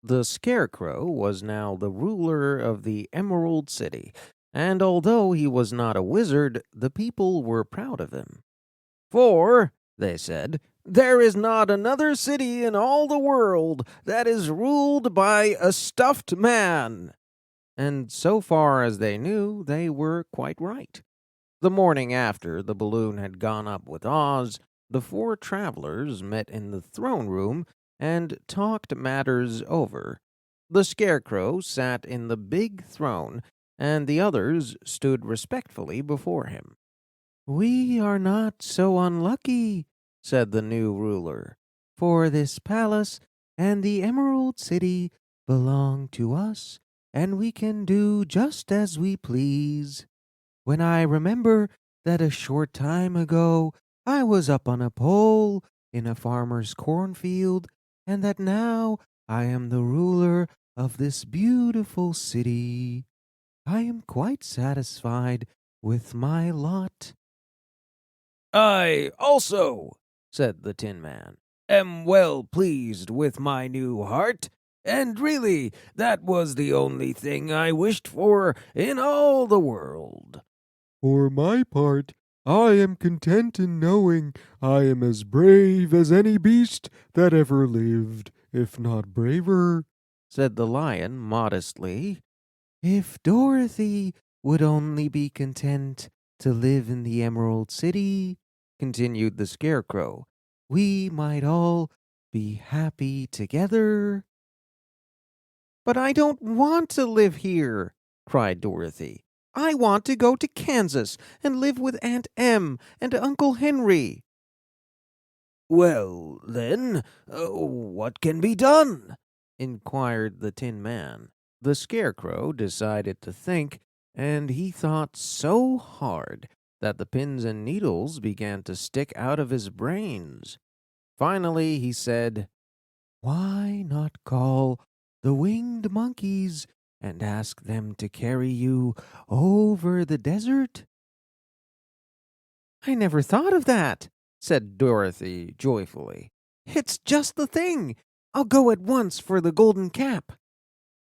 The Scarecrow was now the ruler of the Emerald City, and although he was not a wizard, the people were proud of him. "For," they said, "there is not another city in all the world that is ruled by a stuffed man." And so far as they knew, they were quite right. The morning after the balloon had gone up with Oz, the four travelers met in the throne room and talked matters over. The Scarecrow sat in the big throne, and the others stood respectfully before him. "We are not so unlucky," said the new ruler, "for this palace and the Emerald City belong to us, and we can do just as we please. When I remember that a short time ago I was up on a pole in a farmer's cornfield, and that now I am the ruler of this beautiful city, I am quite satisfied with my lot." "I also," said the Tin Man, "am well pleased with my new heart, and really that was the only thing I wished for in all the world." "For my part, I am content in knowing I am as brave as any beast that ever lived, if not braver," said the Lion modestly. "If Dorothy would only be content to live in the Emerald City," continued the Scarecrow, "we might all be happy together." "But I don't want to live here," cried Dorothy. "I want to go to Kansas and live with Aunt Em and Uncle Henry." "Well, then, what can be done?" inquired the Tin Man. The Scarecrow decided to think, and he thought so hard that the pins and needles began to stick out of his brains. Finally, he said, "Why not call the winged monkeys and ask them to carry you over the desert?" "I never thought of that," said Dorothy joyfully. "It's just the thing. I'll go at once for the golden cap."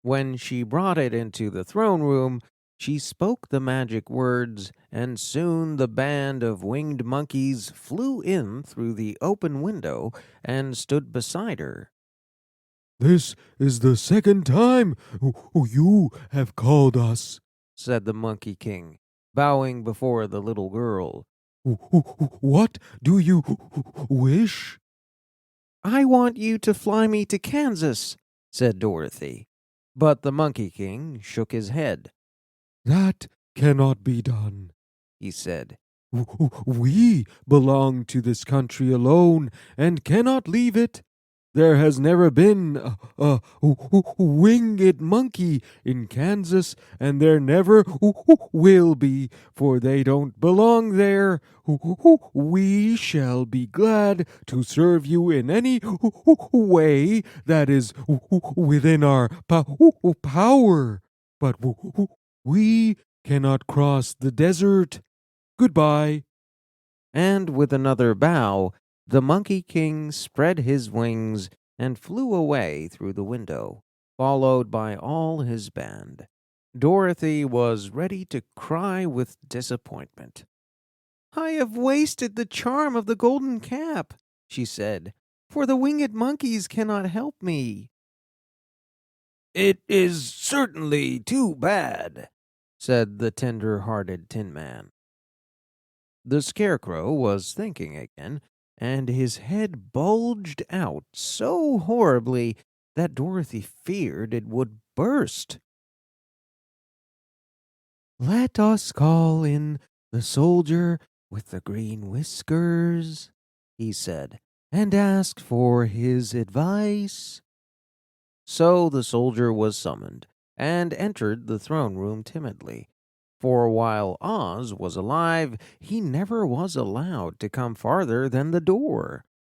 When she brought it into the throne room, she spoke the magic words, and soon the band of winged monkeys flew in through the open window and stood beside her. "This is the second time you have called us," said the Monkey King, bowing before the little girl. "What do you wish?" "I want you to fly me to Kansas," said Dorothy. But the Monkey King shook his head. "That cannot be done," he said. "We belong to this country alone and cannot leave it. There has never been a winged monkey in Kansas, and there never will be, for they don't belong there. We shall be glad to serve you in any way that is within our power, but we cannot cross the desert. Goodbye." And with another bow, the Monkey King spread his wings and flew away through the window, followed by all his band. Dorothy was ready to cry with disappointment. "I have wasted the charm of the golden cap," she said, "for the winged monkeys cannot help me." "It is certainly too bad," said the tender-hearted Tin Man. The Scarecrow was thinking again, and his head bulged out so horribly that Dorothy feared it would burst. "Let us call in the soldier with the green whiskers," he said, "and ask for his advice." So the soldier was summoned, and entered the throne room timidly. For while Oz was alive, he never was allowed to come farther than the door.